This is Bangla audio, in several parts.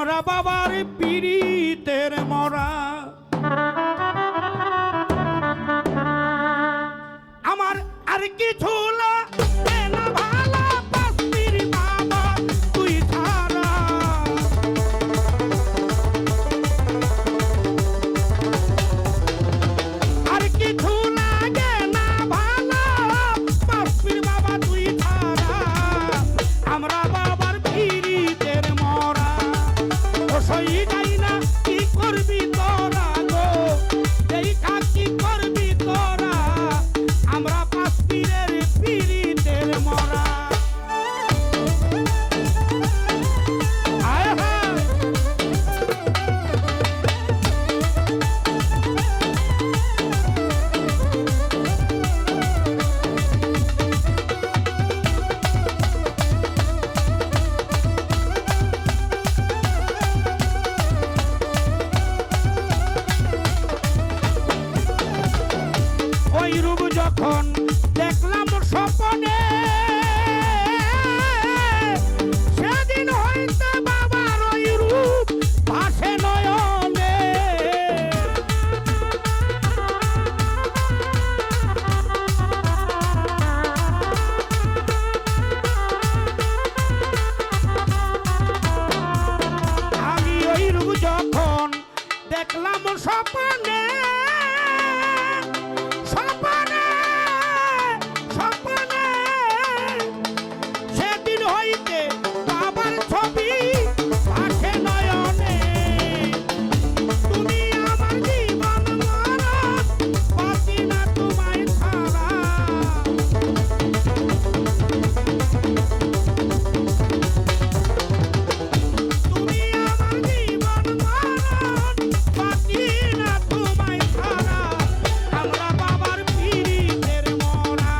আমরা বাবার পীড়িতের মরা আমার আর কিছু লাগে না ভালো পাস্তির বাবা তুই ছাড়া আর কিছু লাগে না ভালো পাস্তির বাবা তুই ছাড়া আমরা বাবার পীড়িতের মরা ও সই যাই না কি করবি তোরা গো দেখা কি করবি তোরা আমরা পাঁচ পীরের পীড়িতের মরা আয় হায় ওই রূপ যখন দেখলাম স্বপ্নে সেদিন হইতে বাবার ওই রূপ ভাসে নয়নে আমি ওই রূপ যখন দেখলাম স্বপ্নে স্বপ্নে স্বপ্নে সেদিন হইতে বাবার ছবি ভাসে নয়নে তুমি আমার জীবন মরণ বাঁচি না তোমায় ছাড়া তুমি আমার জীবন মরণ বাঁচি না তোমায় ছাড়া আমরা বাবার পীড়িতের মরা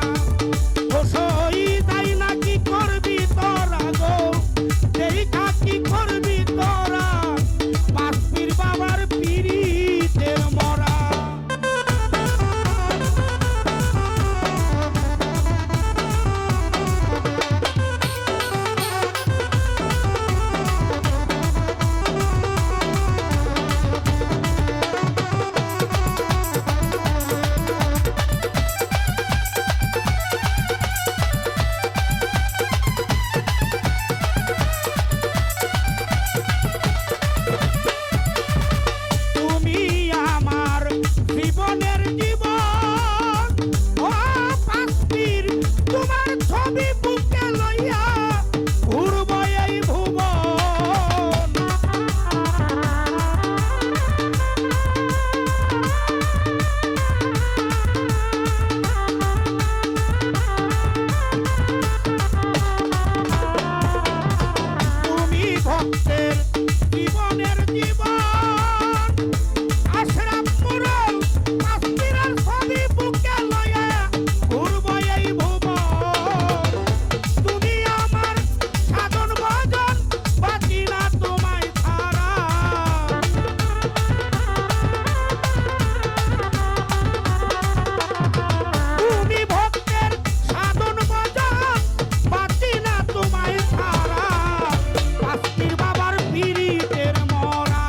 ও সই তাই না কি করবি তোরা গো দেখা কি করবি তোরা পাঁচ পীর বাবার পীড়িতের মরা তুমি আমার জীবনের জীবন ও পাঁচ পীর তোমার ছবি বুকে লইয়া ঘুরব এই ভুবন তুমি ভক্তের জীবনের জীবন আশরাফ মুরল পাঁচ পীরের ছবি বুকে লইয়া ঘুরব এই ভুবন তুমি আমার সাধন ভজন বাঁচি না তোমায় ছাড়া তুমি ভক্তের সাধন ভজন বাঁচি না তোমায় ছাড়া পাঁচ পীর বাবার পীড়িতের মরা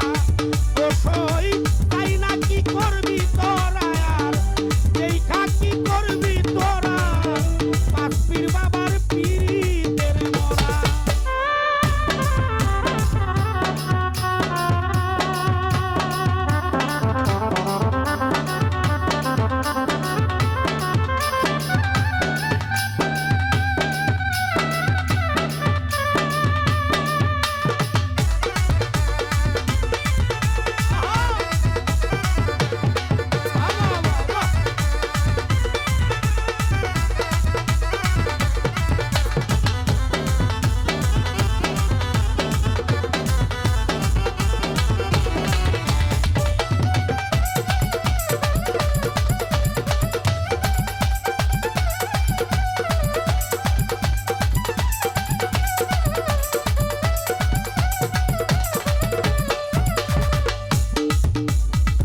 ও সই তাই না কি করবি তোরা আর দেখা কি করবি তোরা পাঁচ পীর বাবার পীড়িতের মরা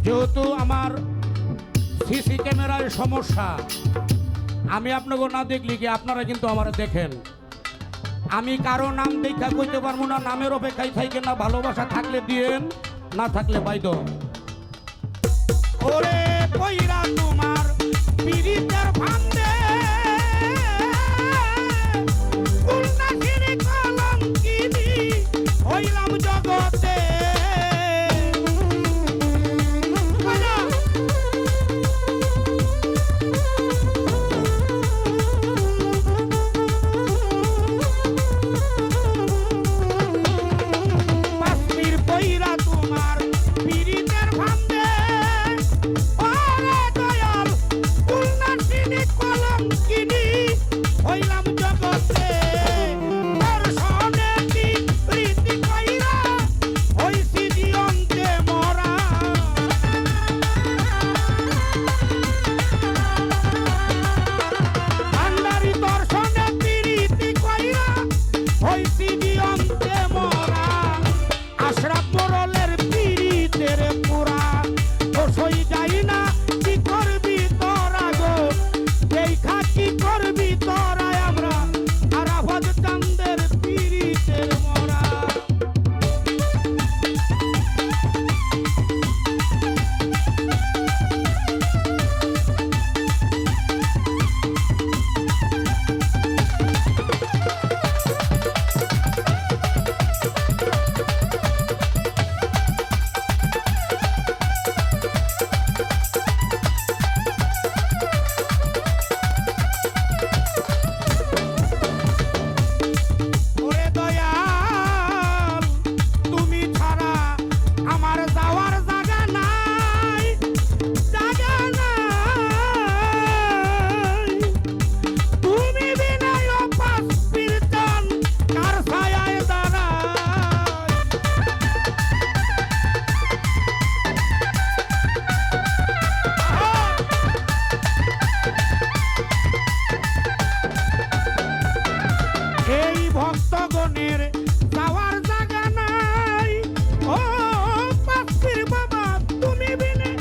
যেহেতু আমার সিসি ক্যামেরার সমস্যা আমি আপনাকে না দেখলি কি আপনারা কিন্তু আমার দেখেন আমি কারো নাম দেখা কইতে পারবো না, নামের অপেক্ষায় থাইকে না, ভালোবাসা থাকলে দিয়েন, না থাকলে বাইদ। ওরে কইরা তোমার পিরিতের ফান্দে উল্টাখিরি কলঙ্কিনী হইলাম জগতে। ভক্তগণের যাওয়ার জায়গা নাই, ও পাখির বাবা তুমি বিনে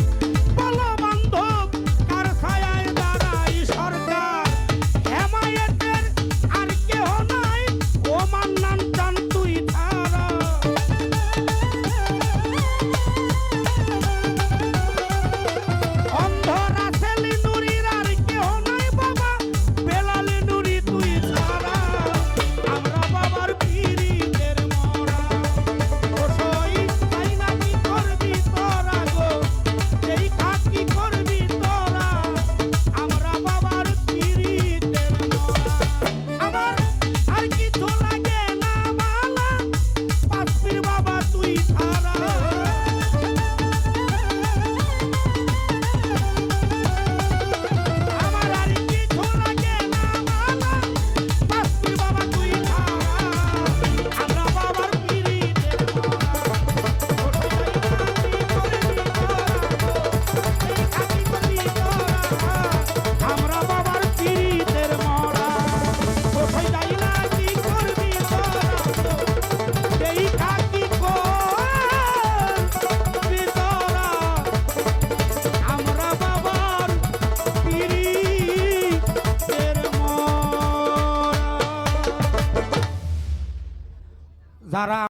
বলো বান্ধব কার ছায়ায় দাঁড়াই। সরকার হেমায়েতের আর কেহ নাই, ও মান্নান চান তুই ছাড়া। অন্ধরা ছেলে নুরির আর কেহ নাই বাবা, বেলালে নুরি তুই ছাড়া। যারা